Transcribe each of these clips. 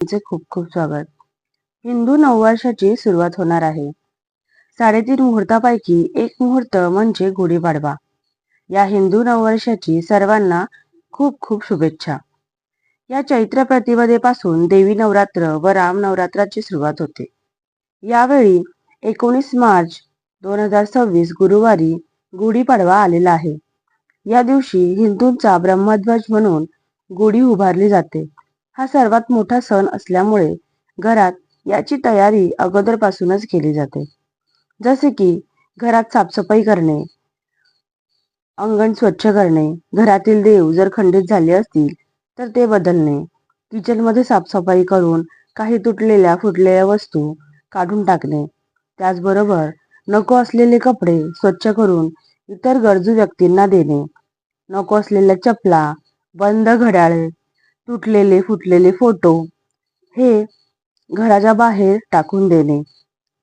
तुमचे खूप खूप स्वागत. हिंदू नववर्षाची सुरुवात होणार आहे. 3.5 मुहूर्तापैकी एक मुहूर्त म्हणजे गुढीपाडवा. या हिंदू नववर्षाची सर्वांना खूप खूप शुभेच्छा. या चैत्र प्रतिपदेपासून देवी नवरात्र व राम नवरात्राची सुरुवात होते. यावेळी 19 मार्च 2026 गुरुवारी गुढीपाडवा आलेला आहे. या दिवशी हिंदूंचा ब्रह्मध्वज म्हणून गुढी उभारली जाते. हा सर्वात मोठा सण असल्यामुळे घरात याची तयारी अगोदरपासूनच केली जाते. जसे की घरात साफसफाई करणे, अंगण स्वच्छ करणे, घरातील देव जर खंडित झाले असतील तर ते बदलणे, किचनमध्ये साफसफाई करून काही तुटलेल्या फुटलेल्या वस्तू काढून टाकणे, त्याचबरोबर नको असलेले कपडे स्वच्छ करून इतर गरजू व्यक्तींना देणे, नको असलेल्या चपला, बंद घड्याळे, तुटलेले फुटलेले फोटो हे घराच्या बाहेर टाकून देणे.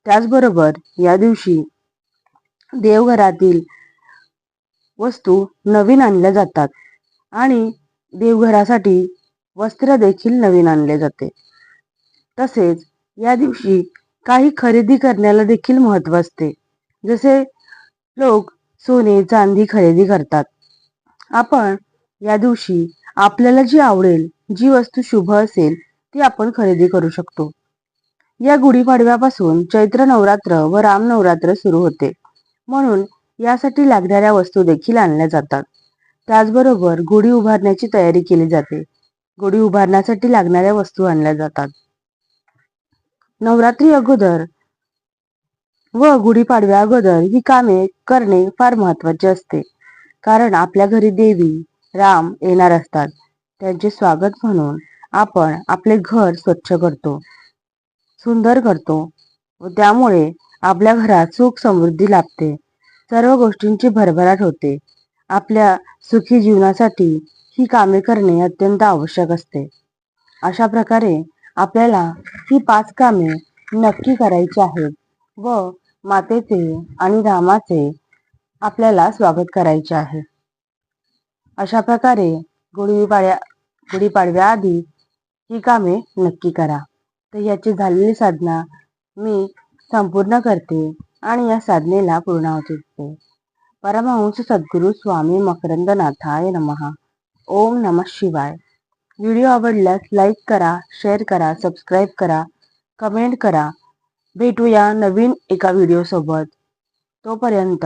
त्याचबरोबर या दिवशी देवघरातील वस्तू नवीन आणल्या जातात आणि देवघरासाठी वस्त्र देखील नवीन आणले जाते. तसेच या दिवशी काही खरेदी करण्याला देखील महत्त्व असते. जसे लोक सोने चांदी खरेदी करतात. आपण या दिवशी आपल्याला जी आवडेल, जी वस्तू शुभ असेल ती आपण खरेदी करू शकतो. या गुढीपाडव्यापासून चैत्र नवरात्र व राम नवरात्र सुरू होते, म्हणून यासाठी लागणाऱ्या वस्तू देखील आणल्या जातात. त्याचबरोबर गुढी उभारण्याची तयारी केली जाते. गुढी उभारण्यासाठी लागणाऱ्या वस्तू आणल्या जातात. नवरात्री अगोदर व गुढीपाडव्या अगोदर ही कामे करणे फार महत्त्वाचे असते. कारण आपल्या घरी देवी राम येणार असतात. त्यांचे स्वागत म्हणून आपण आपले घर स्वच्छ करतो, सुंदर करतो व त्यामुळे आपल्या घरात सुख समृद्धी लाभते. सर्व गोष्टींची भरभराट होते. आपल्या सुखी जीवनासाठी ही कामे करणे अत्यंत आवश्यक असते. अशा प्रकारे आपल्याला ही 5 कामे नक्की करायची आहेत व मातेचे आणि रामाचे आपल्याला स्वागत करायचे आहे. अशा प्रकारे गुढीपाडव्याआधी ही कामे नक्की करा. तर याची झालेली साधना मी संपूर्ण करते आणि या साधनेला पूर्णाहुती देते. परमहंस सद्गुरू स्वामी मकरंदनाथाय नमः. ओम नमः शिवाय. व्हिडिओ आवडल्यास लाईक करा, शेअर करा, सबस्क्राईब करा, कमेंट करा. भेटूया नवीन एका व्हिडिओ सोबत. तोपर्यंत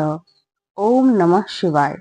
ओम नमः शिवाय.